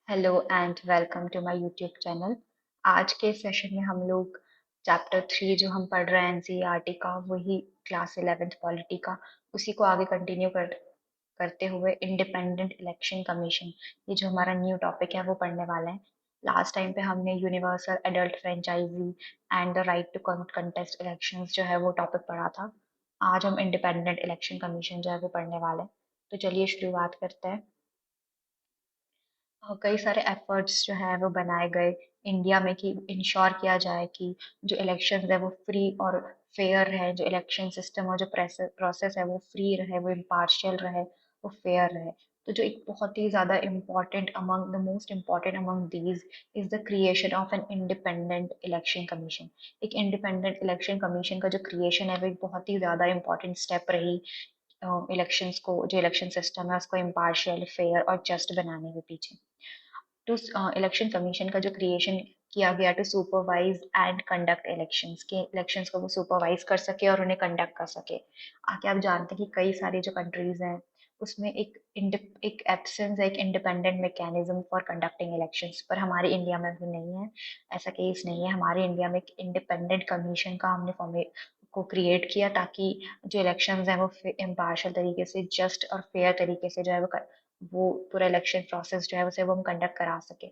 Hello and welcome to my YouTube channel. आज के session में हम लोग चैप्टर 3 जो हम पढ़ रहे हैं एनसीईआरटी का, वही क्लास 11 पॉलिटी का, उसी को आगे कंटिन्यू करते हुए इंडिपेंडेंट इलेक्शन कमीशन, ये जो हमारा न्यू टॉपिक है वो पढ़ने वाले हैं। लास्ट टाइम पे हमने universal adult franchise and the right to contest elections जो है वो टॉपिक पढ़ा था। आज हम इंडिपेंडेंट इलेक्शन कमीशन जो है वो पढ़ने वाले हैं। तो चलिए शुरुआत करते हैं। कई सारे एफर्ट्स जो है वो बनाए गए इंडिया में कि इंश्योर किया जाए कि जो इलेक्शंस है वो फ्री और फेयर रहे, जो इलेक्शन सिस्टम और जो प्रोसेस है वो फ्री रहे, वो इम्पार्शियल रहे, वो फेयर रहे। तो जो एक बहुत ही ज़्यादा important among the most important among these is the creation of an independent election commission. एक इंडिपेंडेंट इलेक्शन कमीशन का जो क्रिएशन है वो एक बहुत ही ज़्यादा इम्पॉर्टेंट स्टेप रही इलेक्शंस को, जो इलेक्शन सिस्टम है उसको इम्पार्शियल, फेयर और जस्ट बनाने के पीछे। टू इलेक्शन कमीशन का जो क्रिएशन किया गया to supervise and conduct elections, के इलेक्शंस को वो सुपरवाइज कर सके और उन्हें कंडक्ट कर सके। आगे आप जानते हैं कि कई सारी जो कंट्रीज हैं उसमें एक एब्सेंस है, एक independent mechanism for conducting elections, पर हमारे इंडिया में भी नहीं है, ऐसा केस नहीं है। हमारे इंडिया में एक इंडिपेंडेंट कमीशन का हमने फॉर्मे को क्रिएट किया ताकि जो इलेक्शंस हैं वो इम्पार्शियल तरीके से, जस्ट और फेयर तरीके से जो है वो पूरा इलेक्शन प्रोसेस जो है उसे वो हम कंडक्ट करा सके।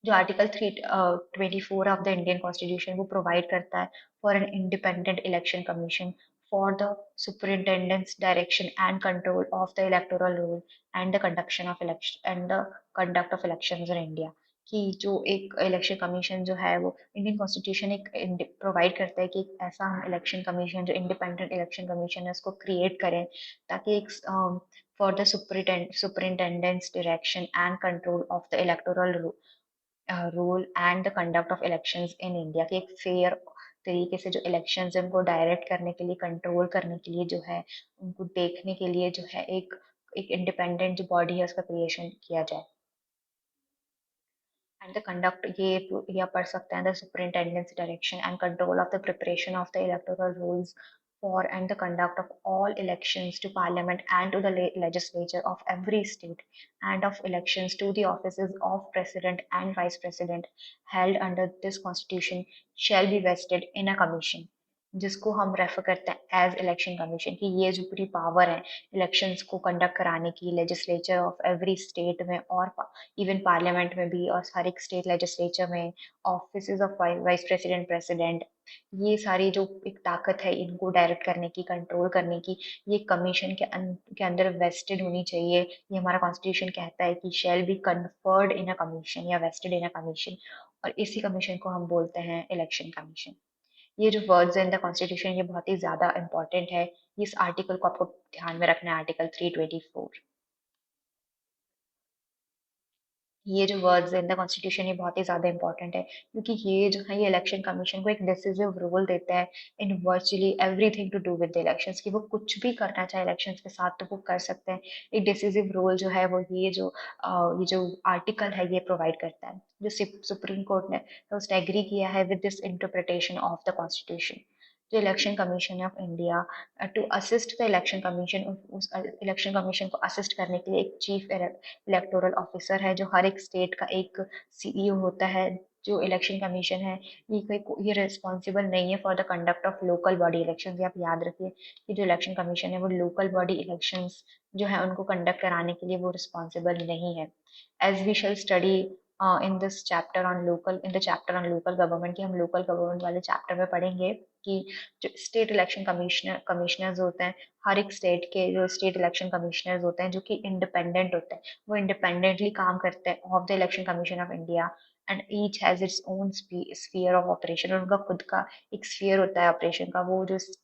जो article 324 of the Indian constitution वो प्रोवाइड करता है for an independent election commission for the superintendence direction and control of the electoral roll and the conduction of election and the conduct of elections in India. कि जो एक election commission जो है वो Indian constitution एक provide करता है कि एक ऐसा हम इलेक्शन कमीशन, जो इंडिपेंडेंट इलेक्शन कमीशन है, उसको क्रिएट करें ताकि एक for the superintendence direction and control of the electoral rule and the conduct of elections in India, कि एक फेयर तरीके से जो इलेक्शंस है उनको डायरेक्ट करने के लिए, कंट्रोल करने के लिए जो है, उनको देखने के लिए जो है एक इंडिपेंडेंट जो बॉडी है उसका क्रिएशन किया जाए। एंड द कंडक्ट, ये आप पढ़ सकते हैं, the superintendence direction and control of the preparation of the electoral rules for and the conduct of all elections to parliament and to the legislature of every state, and of elections to the offices of president and vice president held under this constitution shall be vested in a commission, जिसको हम refer करते हैं as election commission. कि ये जो पूरी power है elections को कंडक्ट कराने की, लेजिस्लेचर ऑफ एवरी स्टेट में और इवन पार्लियामेंट में भी, और हर एक स्टेट लेजिस्लेचर में, office of vice president, president, ये सारी जो एक ताकत है इनको डायरेक्ट करने की, कंट्रोल करने की, ये कमीशन के अंदर वेस्टेड होनी चाहिए। ये हमारा कॉन्स्टिट्यूशन कहता है कि shall be conferred in a commission या वेस्टेड इन अ कमीशन, और इसी कमीशन को हम बोलते हैं इलेक्शन कमीशन। ये जो वर्ड्स है इन द कॉन्स्टिट्यूशन ये बहुत ही ज्यादा इंपॉर्टेंट है। इस आर्टिकल को आपको ध्यान में रखना है, आर्टिकल 324। ये जो वर्ड्स है इन द कॉन्स्टिट्यूशन ये बहुत ही ज्यादा इंपॉर्टेंट है, क्योंकि ये जो है ये इलेक्शन कमीशन को एक डिसिसिव रोल देता है in virtually everything to do with the elections, कि वो कुछ भी करना चाहे इलेक्शंस के साथ तो वो कर सकते हैं। एक डिसिसिव रोल जो है वो ये जो आर्टिकल है ये प्रोवाइड करता है। जो सुप्रीम कोर्ट ने फर्स्ट एग्री किया है with this interpretation of the constitution. जो election commission of India, to assist the election commission, उस इलेक्शन कमीशन को असिस्ट करने के लिए एक चीफ इलेक्टोरल ऑफिसर है, जो हर एक स्टेट का एक सीईओ होता है। जो इलेक्शन कमीशन है ये रिस्पॉन्सिबल नहीं है for the conduct of local body election. आप याद रखिए कि जो इलेक्शन कमीशन है वो लोकल बॉडी इलेक्शंस जो है उनको कंडक्ट कराने के लिए वो रिस्पॉन्सिबल नहीं है। As we shall study in the chapter on local government, की हम लोकल गवर्नमेंट वाले चैप्टर में पढ़ेंगे कि जो स्टेट इलेक्शन कमिश्नर्स होते हैं, हर एक स्टेट के जो स्टेट इलेक्शन कमिश्नर्स होते हैं जो कि इंडिपेंडेंट होते हैं, वो इंडिपेंडेंटली काम करते हैं of the election commission of India, and each has its own sphere of operation. उनका खुद का एक स्फीयर होता है ऑपरेशन का। वो जो स्टेट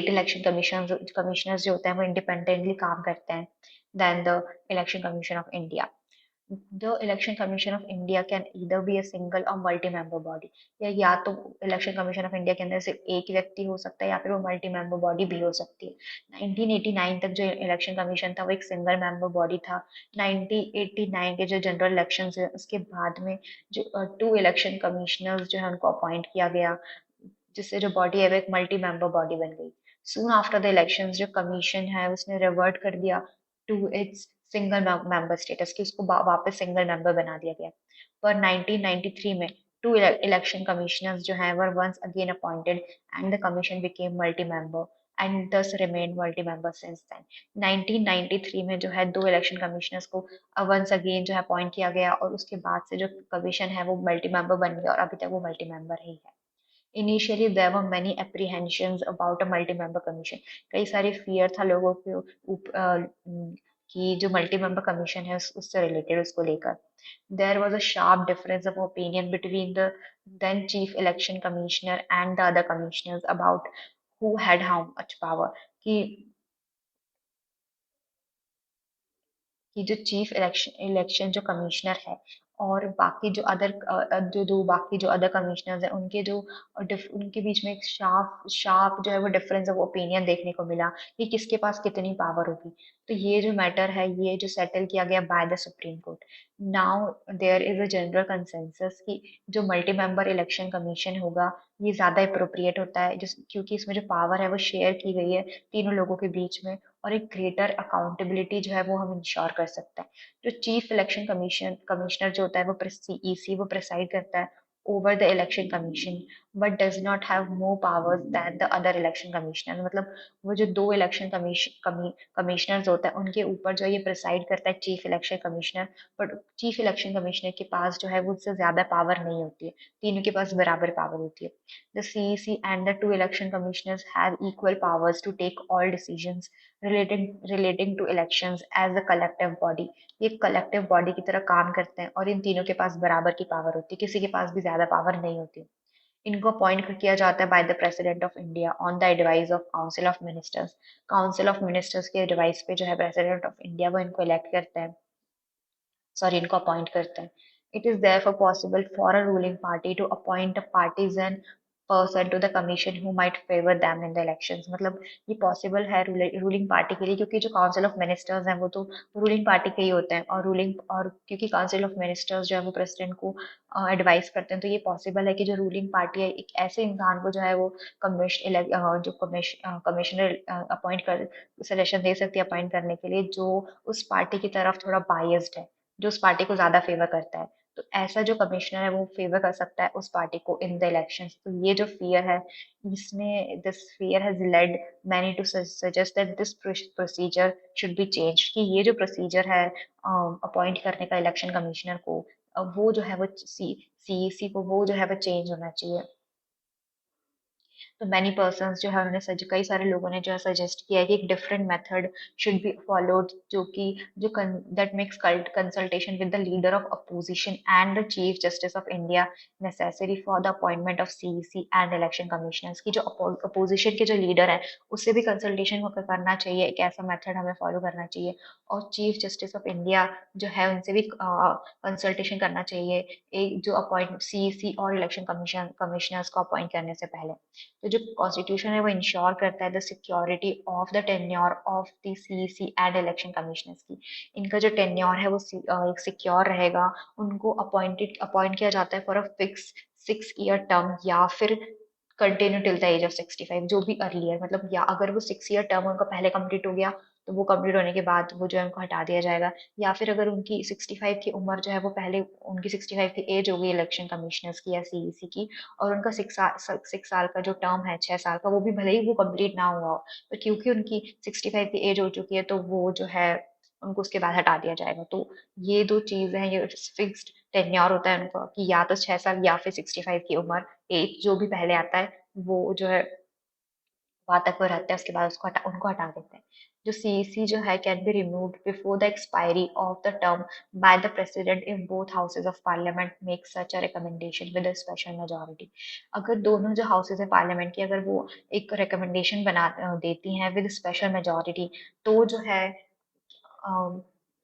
इलेक्शन कमिश्नर्स जो होते हैं वो इंडिपेंडेंटली काम करते हैं then the election commission of India. The Election Commission of India can either be a single or multi-member body, या तो इलेक्शन कमीशन ऑफ इंडिया के अंदर सिर्फ एक व्यक्ति हो सकता है या फिर वो मल्टी मेंबर बॉडी भी हो सकती है। 1989 तक जो इलेक्शन कमीशन था वो एक सिंगल मेंबर बॉडी था। 1989 के जो जनरल इलेक्शन है उसके बाद में जो 2 इलेक्शन कमिश्नर्स जो है उनको अपॉइंट किया गया, जिससे जो बॉडी है वो एक मल्टी मेंबर बॉडी बन गई। सून आफ्टर द इलेक्शन जो कमीशन है उसने रिवर्ट कर दिया to its single member status की, उसको वापस सिंगल मेंबर बना दिया गया। पर 1993 में टू इलेक्शन कमिश्नर्स जो हैं were once again appointed and the commission became multi member and thus remain multi member since then. 1993 में जो है दो इलेक्शन कमिश्नर्स को वंस अगेन जो है अपॉइंट किया गया, और उसके बाद से जो कमीशन है वो मल्टी मेंबर बन गया, और अभी तक वो मल्टी मेंबर ही है। Initially there were many apprehensions about a multi member commission. कई सारे फियर था लोगों के कि जो मल्टी मेंबर कमीशन है उससे रिलेटेड, उसको लेकर there was a sharp difference of opinion between the then chief election commissioner and the other commissioners about who had how much power, कि जो चीफ इलेक्शन इलेक्शन जो कमिश्नर है और बाकी जो अदर जो दो बाकी जो अदर कमिश्नर्स हैं उनके जो उनके बीच में एक शार्प शार्प जो है वो डिफरेंस ऑफ ओपिनियन देखने को मिला कि किसके पास कितनी पावर होगी। तो ये जो मैटर है ये जो सेटल किया गया by the supreme court. Now there is a general consensus कि जो मल्टी मेंबर इलेक्शन कमीशन होगा ये ज्यादा अप्रोप्रिएट होता है, जिस क्योंकि इसमें जो पावर है वो शेयर की गई है तीनों लोगों के बीच में, और एक ग्रेटर अकाउंटेबिलिटी जो है वो हम इंश्योर कर सकते हैं। जो चीफ इलेक्शन कमिश्नर जो होता है वो सीईसी वो प्रिसाइड करता है over the election commission, but does not have more powers than the other election commissioner. मतलब वो जो दो इलेक्शन कमिश्नर्स होता है उनके ऊपर जो ये प्रिसाइड करता है chief election commissioner, but chief election commissioner के पास जो है वो उससे ज्यादा पावर नहीं होती है, तीनों के पास बराबर पावर होती है। The CEC and the two election commissioners have equal powers to take all decisions relating to elections as a collective body। ये कलेक्टिव बॉडी की तरह काम करते हैं और इन तीनों के पास बराबर की पावर होती है, किसी के पास भी ज्यादा पावर नहीं होती। इनको अपॉइंट किया जाता है by the president of India on the advice of council of ministers. Council of ministers के एडवाइस पे जो है प्रेसिडेंट ऑफ इंडिया वो इनको इलेक्ट करते हैं, सॉरी इनको अपॉइंट करते हैं। It is therefore possible for a ruling party to appoint a partisan person to the commission who might favor them in the elections। मतलब ये पॉसिबल है रूलिंग पार्टी के लिए, क्योंकि जो काउंसिल ऑफ मिनिस्टर्स हैं वो तो रूलिंग पार्टी के ही होते हैं, और रूलिंग और क्योंकि काउंसिल ऑफ मिनिस्टर्स जो है वो प्रेसिडेंट को एडवाइस करते हैं, तो ये पॉसिबल है कि जो रूलिंग पार्टी है एक ऐसे इंसान को जो है वो कमिश्नर अपॉइंट कर सजेशन दे सकती है अपॉइंट करने के लिए, जो उस पार्टी की तरफ थोड़ा बायस्ड है, जो उस पार्टी को ज्यादा फेवर करता है। तो ऐसा जो कमिश्नर है वो फेवर कर सकता है उस पार्टी को इन द इलेक्शंस। तो ये जो फियर है इसने this fear has led many to suggest that this procedure should be change, कि ये जो प्रोसीजर है अपॉइंट करने का इलेक्शन कमिश्नर को वो जो है वो सीईसी को वो जो है वो चेंज होना चाहिए। तो मैनी पर्सन जो है उन्होंने कई सारे लोगों ने जो है सजेस्ट किया है कि एक different method should be followed, जो कि जो that makes consultation with the leader of opposition and the chief justice of India necessary for the appointment of CEC and election commissioners. की जो अपोजिशन के जो लीडर है उससे भी कंसल्टेशन करना चाहिए, एक ऐसा मेथड हमें फॉलो करना चाहिए, और चीफ जस्टिस ऑफ इंडिया जो है उनसे भी कंसल्टेशन करना चाहिए एक जो अपॉइंट सीईसी और इलेक्शन कमिश्नर्स को अपॉइंट करने से पहले। तो जो कॉन्स्टिट्यूशन है वो इंश्योर करता है the security of the tenure of the CEC and election commissioners की। इनका जो टेन्योर है वो एक सिक्योर रहेगा, उनको अपॉइंट किया जाता है for a fix 6 year term, या फिर continue till the age of 65, जो भी अर्लियर, मतलब या अगर वो 6 ईयर टर्म उनका पहले कंप्लीट हो गया तो वो कंप्लीट होने के बाद वो जो है उनको हटा दिया जाएगा, या फिर अगर उनकी 65 की उम्र जो है वो पहले उनकी 65 की एज हो गई इलेक्शन कमिश्नर्स की या सीईसी की, और उनका 6 साल का जो टर्म है 6 साल का वो भी भले ही वो कंप्लीट ना हुआ हो, पर क्योंकि उनकी 65 की एज हो चुकी है तो वो जो है उनको उसके बाद हटा दिया जाएगा। तो ये दो चीज हैं, ये फिक्स्ड टेन्योर होता है उनका कि या तो 6 साल या फिर 65 की उम्र, एज जो भी पहले आता है वो जो है वहां तक वो रहता है, उसके बाद उनको हटा देते हैं। जो सीईसी जो है can be removed before the expiry of the term by the president if both houses of parliament make such a recommendation with a special majority. अगर दोनों जो हाउसेज है पार्लियामेंट की अगर वो एक रिकमेंडेशन देती हैं विद स्पेशल मेजोरिटी, तो जो है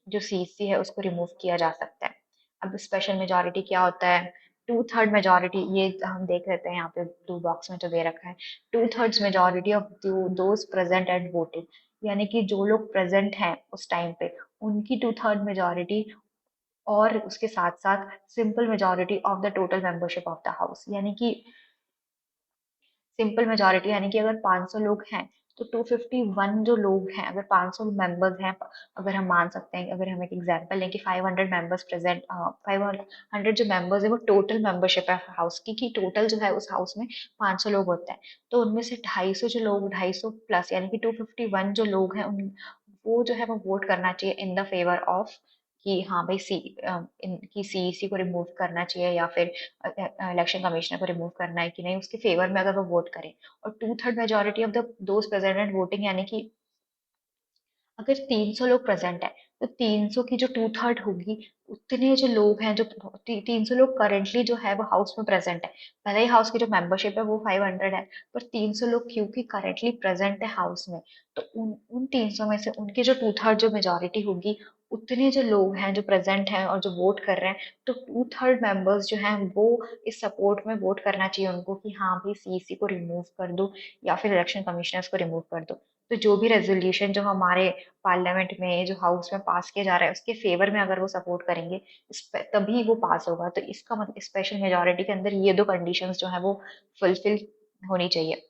जो सीसी है उसको रिमूव किया जा सकता है। अब स्पेशल मेजोरिटी क्या होता है? 2/3 मेजोरिटी, ये हम देख लेते हैं यहाँ पे ब्लू बॉक्स में जो दे रखा है। 2/3 majority of those present and voted, यानी कि जो लोग प्रेजेंट हैं उस टाइम पे उनकी 2/3 मेजोरिटी, और उसके साथ साथ simple majority of the total membership of the house. यानी कि सिंपल मेजोरिटी यानी कि अगर 500 लोग हैं तो 251 जो लोग हैं, अगर 500 मेंबर्स हैं, अगर हम मान सकते हैं, अगर हम एक एग्जांपल लें कि 500 मेंबर्स प्रेजेंट, 500 जो मेंबर्स है वो टोटल मेंबरशिप है हाउस की, कि टोटल जो है उस हाउस में 500 लोग होते हैं, तो उनमें से 250 जो लोग, 250 प्लस यानी कि 251 जो लोग हैं, उन वो जो है वो वोट करना चाहिए इन द फेवर ऑफ कि हाँ भाई इनकी सीईसी को रिमूव करना चाहिए, या फिर इलेक्शन कमिश्नर को रिमूव करना है कि नहीं, उसके फेवर में अगर वो वोट करें। और 2/3 majority of the those present voting, यानी कि अगर 300 लोग प्रेजेंट है, तो 300 की जो 2/3 होगी, उतने जो लोग हैं, जो 300 लोग करेंटली जो है वो हाउस में प्रेजेंट है। भले ही हाउस की जो मेंबरशिप है वो 500 है, पर 300 लोग क्योंकि करेंटली प्रेजेंट है हाउस में, तो उन उन 300 में से उनकी जो 2/3 जो मेजोरिटी होगी, उतने जो लोग हैं जो प्रेजेंट हैं और जो वोट कर रहे हैं, तो 2/3 मेंबर्स जो हैं वो इस सपोर्ट में वोट करना चाहिए उनको कि हाँ भाई सीईसी को रिमूव कर दो, या फिर इलेक्शन कमिश्नर्स को रिमूव कर दो। तो जो भी रेजोल्यूशन जो हमारे पार्लियामेंट में, जो हाउस में पास किया जा रहा है, उसके फेवर में अगर वो सपोर्ट करेंगे, तभी वो पास होगा। तो इसका मतलब स्पेशल मेजोरिटी के अंदर ये दो कंडीशंस जो है वो फुलफिल होनी चाहिए।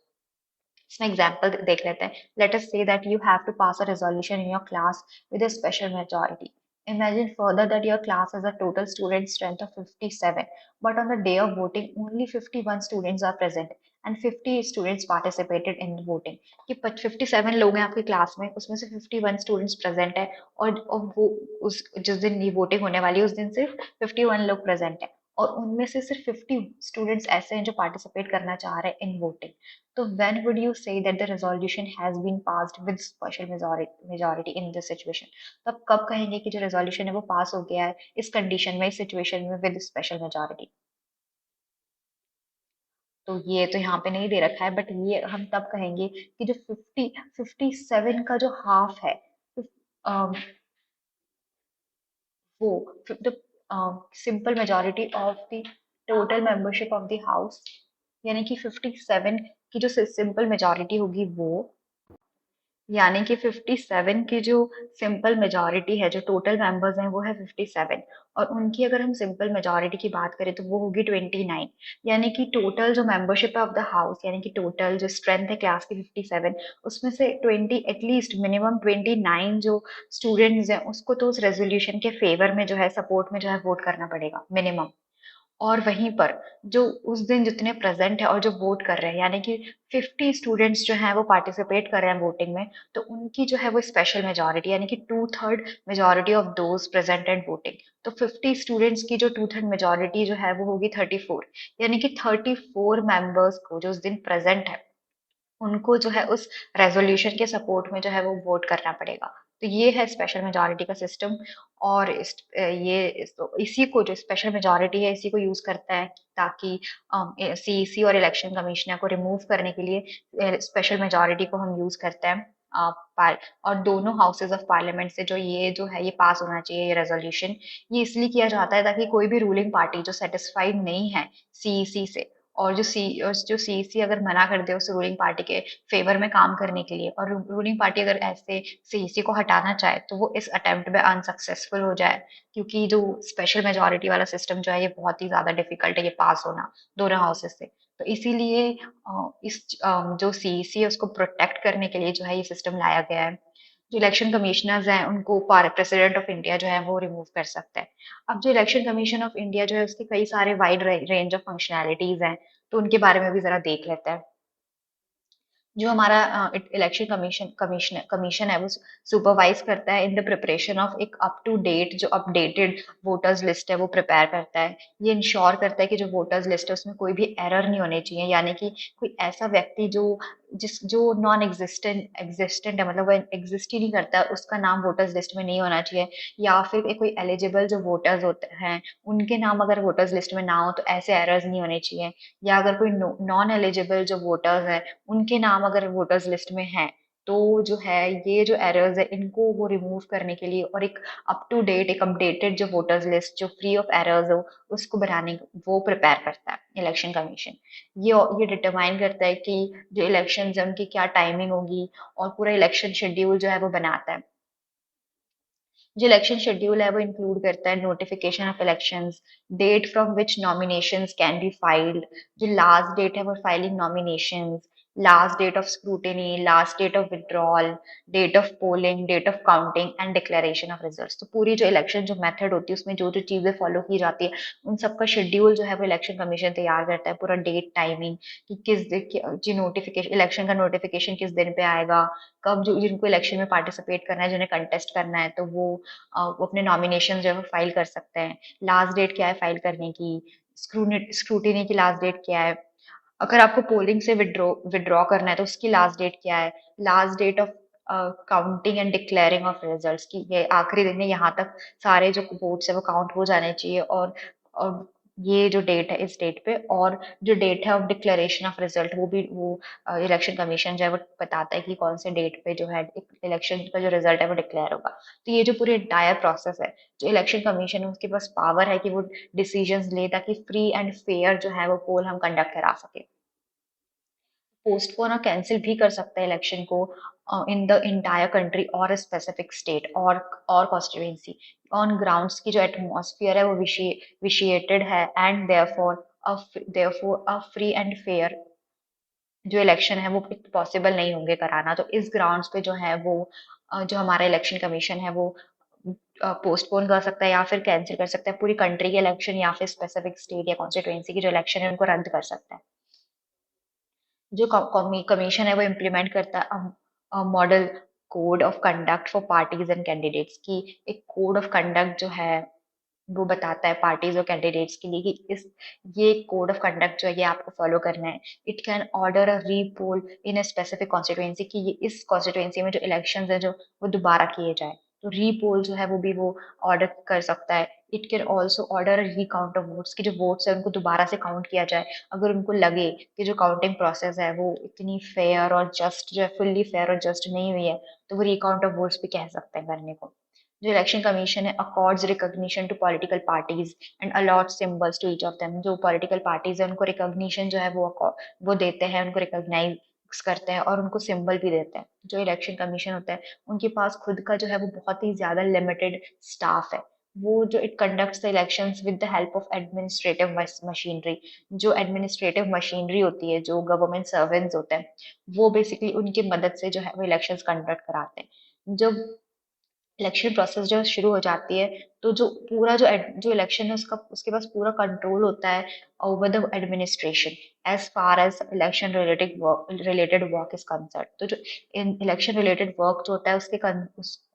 इसमें एग्जाम्पल देख लेते हैं। Let us say that you have to pass a resolution in your class with a special majority. Imagine further that your class has a total student strength of 57, but on the day of voting only 51 students are present and 50 students participated in the voting. कि 57 लोग हैं आपकी class में, उसमें से 51 students present है, और वो उस जिस दिन ये वोटिंग होने वाली है उस दिन सिर्फ 51 लोग प्रेजेंट है, और उनमें से सिर्फ 50 स्टूडेंट्स ऐसे हैं जो पार्टिसिपेट करना चाह रहे हैं इन वोटिंग। तो when would you say that the resolution has been passed with special majority in this situation? तो आप कब कहेंगे कि जो रेजोल्यूशन है वो पास हो गया है इस कंडीशन में, इस सिचुएशन में, विद स्पेशल मेजोरिटी? तो ये तो यहाँ पे नहीं दे रखा है, बट ये हम तब कहेंगे कि जो 57 का जो हाफ है, अम, वो the simple majority of the total membership of the house, यानी कि 57 की जो सिंपल मेजोरिटी होगी वो, यानी कि 57 की जो सिंपल मेजॉरिटी है, जो टोटल मेंबर्स हैं वो है 57, और उनकी अगर हम सिंपल मेजॉरिटी की बात करें तो वो होगी 29, यानी कि टोटल जो मेंबरशिप है ऑफ द हाउस, यानी कि टोटल जो स्ट्रेंथ है क्लास की 57, उसमें से 20 एटलीस्ट मिनिमम 29 जो स्टूडेंट्स हैं उसको तो उस रेजोल्यूशन के फेवर में जो है, सपोर्ट में जो है वोट करना पड़ेगा मिनिमम। और वहीं पर जो उस दिन जितने प्रेजेंट है और जो वोट कर रहे हैं, यानी कि 50 स्टूडेंट्स जो हैं वो पार्टिसिपेट कर रहे हैं वोटिंग में, तो उनकी जो है वो स्पेशल मेजॉरिटी, यानी कि 2/3 majority of those present and voting. तो 50 स्टूडेंट्स की जो 2/3 मेजॉरिटी जो है वो होगी 34, यानी कि 34 मेंबर्स को जो उस दिन प्रेजेंट है, उनको जो है उस रेजोल्यूशन के सपोर्ट में जो है वो वोट करना पड़ेगा। तो ये है स्पेशल मेजॉरिटी का सिस्टम। और इसी को, जो स्पेशल मेजॉरिटी है, इसी को यूज करता है ताकि सीईसी और इलेक्शन कमिश्नर को रिमूव करने के लिए स्पेशल मेजॉरिटी को हम यूज करते हैं। और दोनों हाउसेज ऑफ पार्लियामेंट से जो है ये पास होना चाहिए, ये रेजोल्यूशन। ये इसलिए किया जाता है ताकि कोई भी रूलिंग पार्टी जो सेटिस्फाइड नहीं है सीईसी से, और जो सीईसी अगर मना कर दे उस रूलिंग पार्टी के फेवर में काम करने के लिए, और रूलिंग पार्टी अगर ऐसे सीईसी को हटाना चाहे, तो वो इस अटेम्प्ट में अनसक्सेसफुल हो जाए, क्योंकि जो स्पेशल मेजोरिटी वाला सिस्टम जो है ये बहुत ही ज्यादा डिफिकल्ट है ये पास होना दोनों हाउसेस से। तो इसीलिए जो सीईसी है उसको प्रोटेक्ट करने के लिए जो है ये सिस्टम लाया गया है। जो इलेक्शन कमिश्नर्स हैं उनको प्रेसिडेंट ऑफ इंडिया जो है वो रिमूव कर सकता है। अब जो इलेक्शन कमीशन ऑफ इंडिया जो है उसके कई सारे वाइड रेंज ऑफ फंक्शनैलिटीज हैं, तो उनके बारे में भी जरा देख लेते हैं। जो हमारा इलेक्शन कमीशन है वो सुपरवाइज करता है इन द प्रिपरेशन ऑफ एक अप टू डेट, जो अपडेटेड वोटर्स लिस्ट है वो प्रिपेयर करता है। ये इंश्योर करता है कि जो वोटर्स लिस्ट है उसमें कोई भी एरर नहीं होने चाहिए, यानी कि कोई ऐसा व्यक्ति जो नॉन एग्जिस्टेंट है, मतलब वो एग्जिस्ट ही नहीं करता, उसका नाम वोटर्स लिस्ट में नहीं होना चाहिए। या फिर कोई एलिजिबल जो वोटर्स होते हैं उनके नाम अगर वोटर्स लिस्ट में ना हो तो ऐसे एरर्स नहीं होने चाहिए। या अगर कोई नॉन एलिजिबल जो वोटर्स हैं उनके नाम अगर वोटर्स लिस्ट में है, तो जो है ये जो एरर्स है इनको वो रिमूव करने के लिए, और एक अप टू डेट, एक अपडेटेड जो वोटर्स लिस्ट जो फ्री ऑफ एरर्स हो उसको बनाने, वो प्रिपेयर करता है इलेक्शन कमीशन। ये डिटरमाइन करता है कि जो इलेक्शन है उनकी क्या टाइमिंग होगी, और पूरा इलेक्शन शेड्यूल जो है वो बनाता है। जो इलेक्शन शेड्यूल है वो इंक्लूड करता है notification of elections, date from which nominations can be filed, जो लास्ट डेट है वो filing nominations, last date of scrutiny, last date of withdrawal, date of polling, date of counting and declaration of results. तो पूरी जो election जो method होती है उसमें जो जो चीजें फॉलो की जाती है उन सबका शेड्यूल जो है वो इलेक्शन कमीशन तैयार करता है, पूरा डेट टाइमिंग कि जी नोटिफिकेशन, इलेक्शन का नोटिफिकेशन किस दिन पे आएगा, कब जो जिनको इलेक्शन में पार्टिसिपेट करना है, जिन्हें कंटेस्ट करना है, तो वो अपने नॉमिनेशन जो है फाइल कर सकते हैं। लास्ट डेट क्या है फाइल करने की, स्क्रूटिनी की लास्ट डेट क्या है, अगर आपको पोलिंग से विड्रॉ करना है तो उसकी लास्ट डेट क्या है, last date of counting and declaring of results की ये आखिरी दिन है, यहाँ तक सारे जो वोट्स है वो काउंट हो जाने चाहिए, और ये जो डेट है इस डेट पे, और जो डेट है ऑफ डिक्लेरेशन ऑफ रिजल्ट वो भी वो इलेक्शन कमीशन जो है वो बताता है कि कौन से डेट पे जो है इलेक्शन का जो रिजल्ट है वो डिक्लेयर होगा। तो ये जो पूरी एंटायर प्रोसेस है, जो इलेक्शन कमीशन है उसके पास पावर है कि वो डिसीजंस ले ताकि फ्री एंड फेयर जो है वो पोल हम कंडक्ट करा सके। पोस्टपोन और कैंसिल भी कर सकता है इलेक्शन को इन द इंटायर कंट्री और स्पेसिफिक स्टेट और कॉन्स्टिट्यूएंसी ऑन ग्राउंड्स की जो एटमॉस्फेयर है वो विशिएटेड है, and therefore a free and fair जो इलेक्शन है वो पॉसिबल नहीं होंगे कराना। तो इस ग्राउंड्स पे जो है वो जो हमारा इलेक्शन कमीशन है वो पोस्टपोन कर सकता है या फिर कैंसिल कर सकता है पूरी कंट्री के इलेक्शन, या फिर स्पेसिफिक स्टेट या कॉन्स्टिट्यूएंसी की जो इलेक्शन है उनको रद्द कर सकता है। जो कमीशन है वो इम्प्लीमेंट करता है model code of conduct for parties and candidates की, एक कोड ऑफ कंडक्ट जो है वो बताता है पार्टीज और कैंडिडेट्स के लिए कि इस ये कोड ऑफ कंडक्ट जो है ये आपको फॉलो करना है। It can order a repoll in a specific constituency की ये इस कॉन्स्टिट्यूएंसी में जो इलेक्शंस है जो वो दोबारा किए जाए, तो रीपोल जो है वो भी वो ऑर्डर कर सकता है। It can also order recount of votes की जो वोट्स है उनको दोबारा से काउंट किया जाए, अगर उनको लगे कि जो काउंटिंग प्रोसेस है वो इतनी फेयर और जस्ट जो है फुल्ली फेयर और जस्ट नहीं हुई है, तो वो रिकाउंट ऑफ वोट्स भी कह सकते हैं करने को। जो इलेक्शन कमीशन है accords recognition to political parties and allot symbols to each of them, जो पॉलिटिकल पार्टीज है उनको रिकॉग्निशन जो है वो देते हैं, उनको रिकॉग्नाइज करते हैं और उनको सिंबल भी देते हैं। जो इलेक्शन कमीशन होता है उनके पास खुद का जो है वो बहुत ही ज्यादा लिमिटेड स्टाफ है, वो जो it conducts the elections with the help of administrative machinery. जो एडमिनिस्ट्रेटिव मशीनरी होती है, जो गवर्नमेंट सर्वेंट्स होते हैं, वो बेसिकली उनकी मदद से जो है वो इलेक्शंस कंडक्ट कराते हैं। जब इलेक्शन प्रोसेस जब शुरू हो जाती है तो जो पूरा जो इलेक्शन है उसका उसके पास पूरा कंट्रोल होता है over the administration as far as election related work is concern. तो जो इलेक्शन रिलेटेड वर्क जो होता है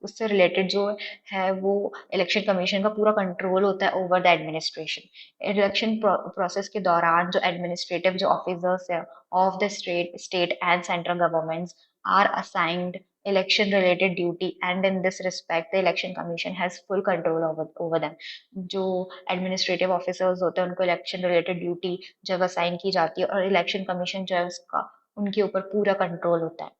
उससे रिलेटेड जो है वो इलेक्शन कमीशन का पूरा कंट्रोल होता है over the administration. Election process के दौरान जो एडमिनिस्ट्रेटिव जो ऑफिसर्स है of the state and central governments are assigned election related duty, and in this respect the election commission has full control over them। जो administrative officers होते हैं उनको election related duty जब असाइन की जाती है और इलेक्शन कमीशन जो है उसका उनके ऊपर पूरा कंट्रोल होता है।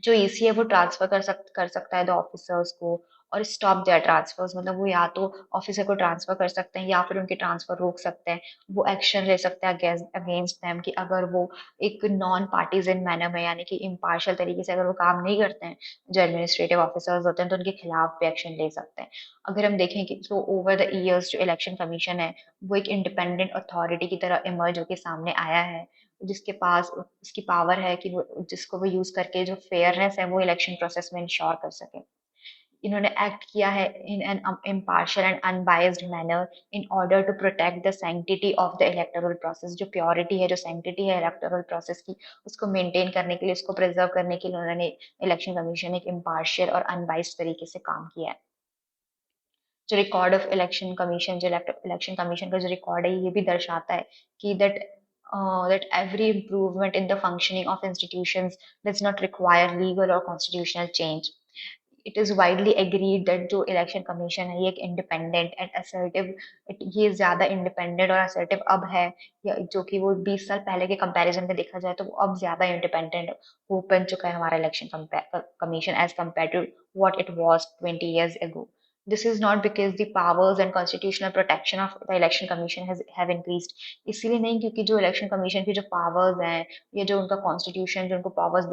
जो ईसी है वो ट्रांसफर कर सकता है द ऑफिसर्स को और स्टॉप देयर ट्रांसफर्स, मतलब वो या तो ऑफिसर को ट्रांसफर कर सकते हैं या फिर उनके ट्रांसफर रोक सकते हैं। वो एक्शन ले सकते हैं अगेंस्ट देम कि अगर वो एक नॉन पार्टीजन मैनर में यानी कि इम्पार्शियल तरीके से अगर वो काम नहीं करते हैं जो एडमिनिस्ट्रेटिव ऑफिसर्स होते हैं तो उनके खिलाफ भी एक्शन ले सकते हैं। अगर हम देखें कि तो ओवर द ईयर्स जो इलेक्शन कमीशन है वो एक इंडिपेंडेंट अथॉरिटी की तरह इमर्ज होकर सामने आया है, जिसके पास उसकी पावर है कि वो जिसको वो यूज करके जो फेयरनेस है वो इलेक्शन प्रोसेस में इंश्योर कर सके। इन्होंने एक्ट किया है in an impartial and unbiased manner in order to protect the sanctity of the electoral process. जो प्योरिटी है, जो सैंक्टिटी है इलेक्टोरल प्रोसेस की, उसको मेंटेन करने के लिए, उसको प्रिजर्व करने के लिए उन्होंने इलेक्शन कमीशन एक इम्पार्शियल और अनबायस्ड तरीके से काम किया है। जो रिकॉर्ड ऑफ इलेक्शन कमीशन, जो इलेक्शन कमीशन का जो रिकॉर्ड है ये भी दर्शाता है कि that every improvement in the functioning of institutions does not require legal or constitutional change। It is widely agreed that जो इलेक्शन कमीशन है ये एक इंडिपेंडेंट एंड असर्टिव, ये ज्यादा इंडिपेंडेंट और असर्टिव अब है, या जो कि वो 20 साल पहले के कंपैरिजन में देखा जाए तो वो अब ज्यादा इंडिपेंडेंट हो बन चुका है हमारा election commission as compare to what it was 20 years ago। This is not because the powers and constitutional protection of the election commission have increased। इसीलिए नहीं क्योंकि जो इलेक्शन कमीशन की जो पावर्स हैं या जो उनका कॉन्स्टिट्यूशन जो उनको पावर्स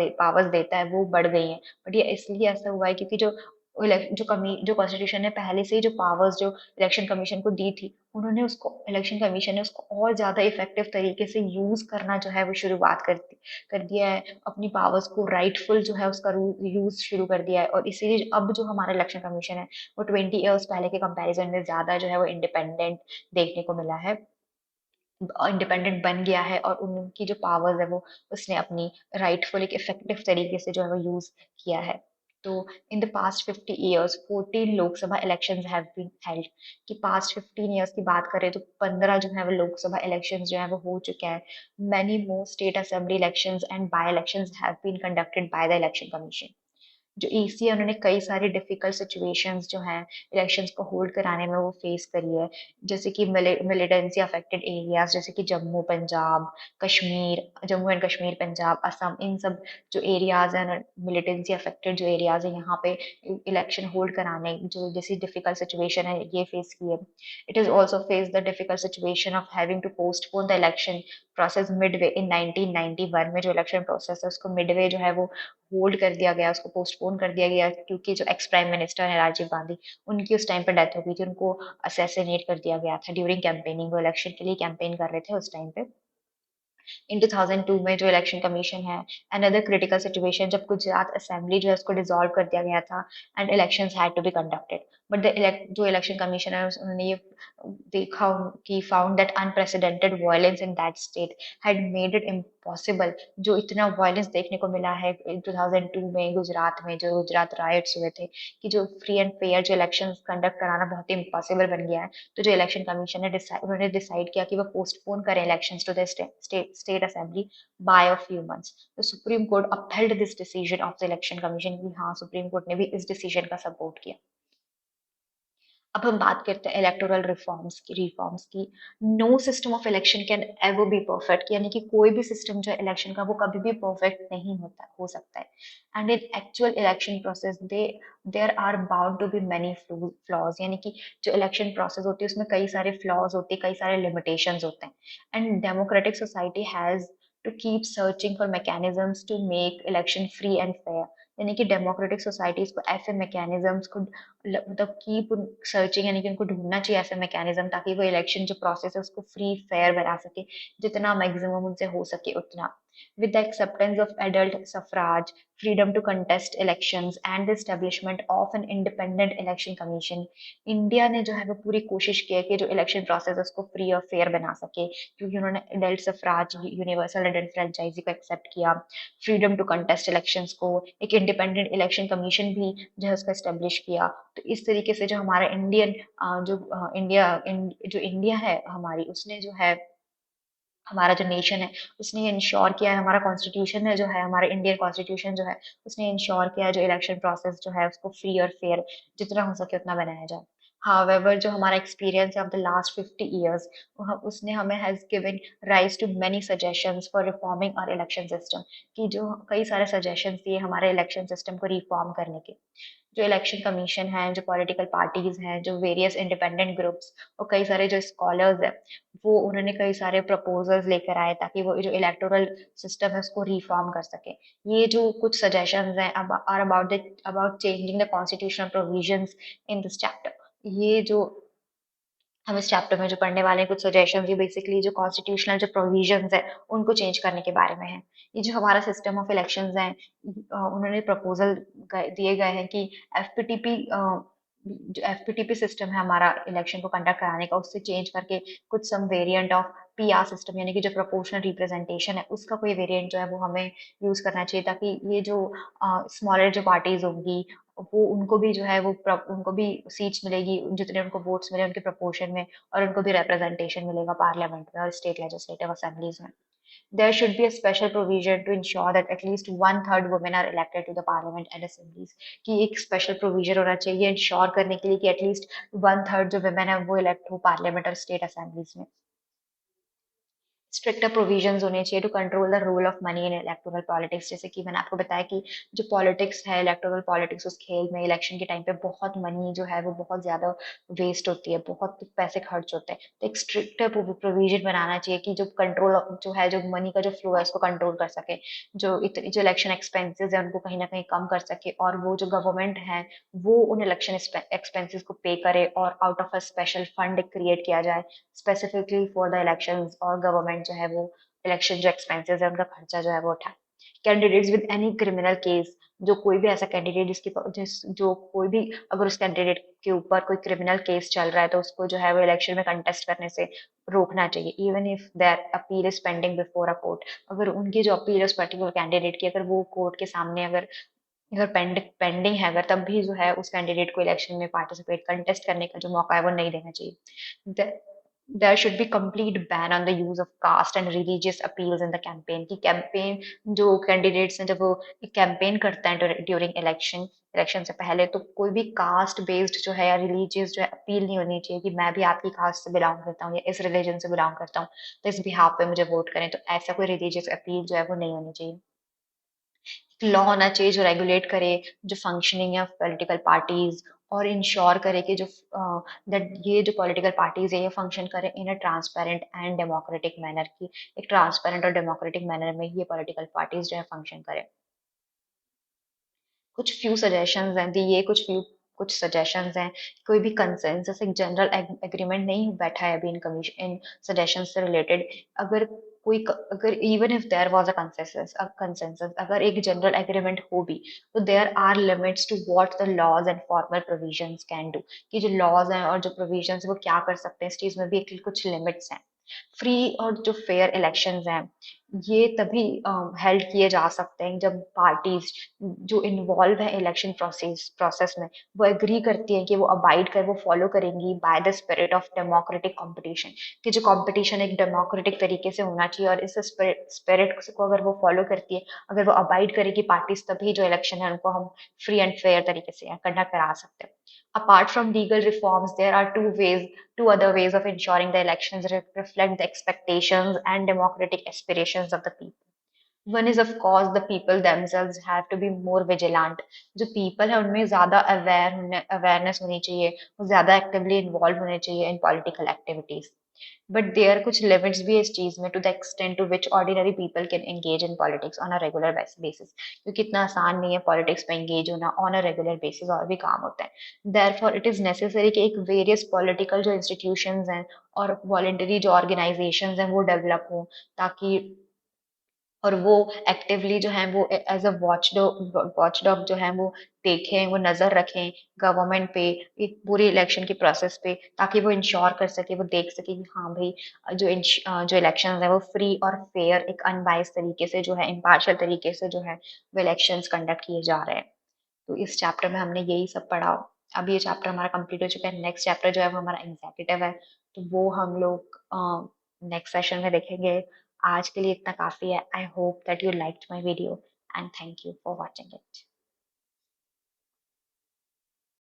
देता है वो बढ़ गई हैं, बट ये इसलिए ऐसा हुआ है क्योंकि जो जो कॉन्स्टिट्यूशन ने पहले से ही जो पावर्स जो इलेक्शन कमीशन को दी थी, उन्होंने उसको इलेक्शन कमीशन ने उसको और ज्यादा इफेक्टिव तरीके से यूज करना जो है वो शुरुआत कर दिया है, अपनी पावर्स को राइटफुल जो है उसका यूज शुरू कर दिया है। और इसीलिए अब जो हमारा इलेक्शन कमीशन है वो 20 ईयर्स पहले के कंपैरिजन में ज्यादा जो है वो इंडिपेंडेंट देखने को मिला है, इंडिपेंडेंट बन गया है, और उनकी जो पावर्स है वो उसने अपनी राइटफुल एक इफेक्टिव तरीके से जो है वो यूज किया है। तो in the past 50 years 14 Lok Sabha elections have been held, कि पास्ट 15 ईयर्स की बात करें तो 15 जो है वो लोकसभा इलेक्शंस जो है वो हो चुके हैं। Many more state assembly elections and by elections have been conducted by the election commission. जो ईसी है उन्होंने कई सारी डिफिकल्ट सिचुएशंस जो हैं इलेक्शंस को होल्ड कराने में वो फेस करी है, जैसे कि मिलिटेंसी अफेक्टेड एरियाज जैसे कि जम्मू एंड कश्मीर, पंजाब, असम, इन सब जो एरियाज हैं, मिलिटेंसी अफेक्टेड जो एरियाज है यहाँ पे इलेक्शन होल्ड कराने जो जैसी डिफिकल्ट सिचुएशन है ये फेस की है। It is also face the difficult situation of having to postpone the election process midway in 1991 में। जो इलेक्शन प्रोसेस है उसको मिडवे जो है वो होल्ड कर दिया गया, उसको पोस्टपोन कर दिया गया, क्योंकि जो एक्स प्राइम मिनिस्टर है राजीव गांधी, उनकी उस टाइम पे डेथ हो गई थी, उनको असैसिनेट कर दिया गया था ड्यूरिंग कैंपेनिंग। वो इलेक्शन के लिए कैंपेन कर रहे थे उस टाइम पे। इन 2002 में जो इलेक्शन कमीशन है, अनदर क्रिटिकल सिचुएशन जब गुजरात असेंबली जो है उसको डिसॉल्व कर दिया गया था and elections had to be conducted, but जो इलेक्शन कमीशन है उन्होंने ये देखा कि found that unprecedented violence in that state had made it impossible. जो इतना वायलेंस देखने को मिला है 2002 में गुजरात में, जो गुजरात राइट्स हुए थे, कि जो फ्री एंड फेयर जो इलेक्शन कंडक्ट कराना बहुत ही इम्पॉसिबल बन गया है। तो जो इलेक्शन कमीशन ने उन्होंने डिसाइड किया कि वो पोस्टपोन करें elections to the state assembly by a few months. तो supreme court upheld this decision of the election commission, की हाँ सुप्रीम कोर्ट ने भी इस डिसीजन का सपोर्ट किया। अब हम बात करते हैं इलेक्टोरल रिफॉर्म्स की। No system of election can ever be perfect, यानी कि कोई भी सिस्टम जो है इलेक्शन का वो कभी भी परफेक्ट नहीं होता हो सकता है। And in actual election process there are bound to be many flaws, यानी कि जो इलेक्शन प्रोसेस होती है उसमें कई सारे फ्लॉज होते हैं, कई सारे लिमिटेशंस होते हैं। And democratic society has to keep searching for mechanisms to make election free and fair, यानी कि डेमोक्रेटिक सोसाइटीज को ऐसे मैकेनिज्म्स को मतलब कीप सर्चिंग, यानी कि उनको ढूंढना चाहिए ऐसे मैकेनिज्म ताकि वो इलेक्शन जो प्रोसेस है उसको फ्री फेयर बना सके, जितना मैक्सिमम उनसे हो सके उतना। With the acceptance of adult suffrage, freedom to contest elections and the establishment of an independent election commission, India ने जो है वो पूरी कोशिश की है कि जो इलेक्शन प्रोसेस है उसको फ्री और फेयर बना सके, क्योंकि उन्होंने एडल्ट सफराज यूनिवर्सल एडल्ट फ्रेंचाइजी को एक्सेप्ट किया, फ्रीडम टू कंटेस्ट इलेक्शंस को, एक इंडिपेंडेंट इलेक्शन कमीशन भी जो है उसका एस्टेब्लिश किया। तो इस तरीके से जो हमारा जो इंडिया है हमारी, उसने जो है हमारा जो नेशन है उसने ये इंश्योर किया है, हमारा कॉन्स्टिट्यूशन है जो है, हमारा इंडियन कॉन्स्टिट्यूशन जो है उसने इंश्योर किया है जो इलेक्शन प्रोसेस जो है उसको फ्री और फेयर जितना हो सके उतना बनाया जाए। However, जो हमारा एक्सपीरियंस है ऑफ द लास्ट 50 ईयर्स, उसने हमें has given rise to many suggestions for reforming our election system, कि जो कई सारे सजेशंस दिए हमारे इलेक्शन सिस्टम को रिफॉर्म करने के। जो इलेक्शन कमीशन है, जो पॉलिटिकल पार्टीज हैं, जो वेरियस इंडिपेंडेंट ग्रुप्स और कई सारे जो स्कॉलर्स हैं, वो उन्होंने कई सारे प्रपोजल्स लेकर आए ताकि वो जो इलेक्टोरल सिस्टम है उसको रिफॉर्म कर सके। ये जो कुछ सजेशंस हैं अब are about changing the constitutional provisions in this chapter. ये जो हम इस चैप्टर में जो पढ़ने वाले हैं कुछ सजेशन, ये बेसिकली जो कॉन्स्टिट्यूशनल जो प्रोविजंस है उनको चेंज करने के बारे में है। ये जो हमारा सिस्टम ऑफ इलेक्शंस है, उन्होंने प्रपोजल दिए गए हैं कि एफपीटीपी जो एफपीटीपी सिस्टम है हमारा इलेक्शन को कंडक्ट कराने का, उससे चेंज करके कुछ सम वेरिएंट ऑफ पीआर सिस्टम, यानी कि जो प्रोपोर्शनल रिप्रेजेंटेशन है उसका कोई वेरिएंट जो है वो हमें यूज करना चाहिए, ताकि ये जो स्मॉलर जो पार्टीज होंगी वो उनको भी जो है वो उनको भी सीट्स मिलेगी, जितने उनको वोट्स मिले उनके प्रोपोर्शन में, और उनको भी रिप्रेजेंटेशन मिलेगा पार्लियामेंट में और स्टेट लेजिस्लेटिव असेंबलीज में। There should be a special provision to ensure that at least one third women are elected to the parliament and assemblies, कि एक स्पेशल प्रोविजन होना चाहिए इंश्योर करने के लिए कि एटलीस्ट वन थर्ड जो women है वो इलेक्ट हो पार्लियामेंट और स्टेट असेंबलीज में। स्ट्रिक्टर प्रोविजंस होने चाहिए to control the role of money in electoral politics. जैसे कि मैंने आपको बताया कि जो पॉलिटिक्स है, इलेक्टोरल पॉलिटिक्स, उस खेल में इलेक्शन के टाइम पे बहुत मनी जो है वो बहुत ज्यादा वेस्ट होती है, बहुत पैसे खर्च होते हैं। तो एक स्ट्रिक्टर प्रोविजन बनाना चाहिए कि जो कंट्रोल जो है, जो मनी का जो फ्लो है उसको कंट्रोल कर सके, जो इलेक्शन एक्सपेंसेस है उनको कहीं ना कहीं कम कर सके, और वो जो गवर्नमेंट है वो उन इलेक्शन एक्सपेंसेस को पे करे, और out of a special fund create किया जाए स्पेसिफिकली फॉर द इलेक्शंस, और गवर्नमेंट जो है वो इलेक्शन जो एक्सपेंसेस है उनका खर्चा जो है वो उठाए। Candidates with any criminal case, जो कोई भी ऐसा कैंडिडेट जो कोई भी, अगर उस कैंडिडेट के ऊपर कोई क्रिमिनल केस चल रहा है तो उसको जो है वो इलेक्शन में कंटेस्ट करने से रोकना चाहिए, even if there appeal is pending before a court. अगर उनकी जो अपील है उस पर्टिकुलर कैंडिडेट की, अगर वो कोर्ट के सामने अगर पेंडिंग है, अगर तब भी जो है उस कैंडिडेट को इलेक्शन में पार्टिसिपेट कंटेस्ट करने का जो मौका है वो नहीं देना चाहिए। There should be complete ban on the use of caste and religious appeals in the campaign। की कैंपेन जो कैंडिडेट्स हैं जब वो कैंपेन करते हैं ड्यूरिंग इलेक्शन से पहले, तो कोई भी कास्ट बेस्ड जो है या रिलीजियस जो है अपील नहीं होनी चाहिए कि मैं भी आपकी कास्ट से बिलोंग करता हूँ या इस रिलीजन से बिलोंग करता हूँ तो इस बिहाफ पे मुझे वोट करें। तो ऐसा कोई रिलीजियस अपील जो है वो नहीं होनी चाहिए। लॉ होना चाहिए जो रेगुलेट करे जो फंक्शनिंग ऑफ पॉलिटिकल पार्टीज, और इंश्योर करे कि जो दैट ये जो पॉलिटिकल पार्टीज है ये फंक्शन करे in a transparent and democratic manner की, एक ट्रांसपेरेंट और डेमोक्रेटिक मैनर में ये पॉलिटिकल पार्टीज जो है फंक्शन करे। कुछ फ्यू सजेशंस हैं दिए, कुछ सजेशंस हैं। कोई भी कंसेंसस, एक जनरल एग्रीमेंट नहीं बैठा है अभी इन कमीशन इन सजेशंस से रिलेटेड। अगर अगर even if there was a consensus, अगर एक जनरल एग्रीमेंट हो भी, तो there are limits to what the laws and formal provisions can do. कि जो लॉज हैं और जो प्रोविजंस वो क्या कर सकते हैं, इस चीज में भी एक कुछ लिमिट्स हैं। फ्री और जो फेयर इलेक्शंस हैं ये तभी हेल्ड किए जा सकते हैं जब पार्टीज जो इन्वॉल्व है इलेक्शन प्रोसेस में वो एग्री करती है कि वो अबाइड कर वो फॉलो करेंगी by the spirit of democratic competition. कि जो कंपटीशन एक डेमोक्रेटिक तरीके से होना चाहिए, और इस स्पिरिट को अगर वो फॉलो करती है, अगर वो अबाइड करेगी पार्टीज, तभी जो इलेक्शन है उनको हम फ्री एंड फेयर तरीके से कंडक्ट करा सकते हैं। Apart from legal reforms, there are two other ways of ensuring the elections reflect the expectations and democratic aspirations of the people. One is, of course, the people themselves have to be more vigilant। जो people है उनमें ज्यादा awareness होनी चाहिए, वो ज्यादा actively involve होने चाहिए in political activities. But there कुछ लिमिट्स भी है इस चीज में, to the extent to which ordinary people can engage in politics on a regular basis. क्योंकि इतना आसान नहीं है पॉलिटिक्स में एंगेज होना ऑन अ रेगुलर बेसिस, और भी काम होता है। देयरफॉर इट इज नेसेसरी कि एक वेरियस पॉलिटिकल जो इंस्टीट्यूशंस हैं और वॉलंटरी जो ऑर्गेनाइजेशंस हैं वो डेवलप हो, ताकि और वो एक्टिवली जो है वो एज अ वॉच डॉग जो है वो देखें, वो नजर रखें गवर्नमेंट पे, एक पूरी इलेक्शन की प्रोसेस पे, ताकि वो इंश्योर कर सके, वो देख सके कि हाँ भाई जो इलेक्शन है वो फ्री और फेयर, एक अनबाइस तरीके से जो है, इम्पार्शियल तरीके से जो है वो इलेक्शंस कंडक्ट किए जा रहे हैं। तो इस चैप्टर में हमने यही सब पढ़ा। अब ये चैप्टर हमारा कंप्लीट हो चुका है। नेक्स्ट चैप्टर जो है वो हमारा एग्जीक्यूटिव है, तो वो हम लोग नेक्स्ट सेशन में देखेंगे। आज के लिए इतना काफी है। I hope that you liked my video and thank you for watching it.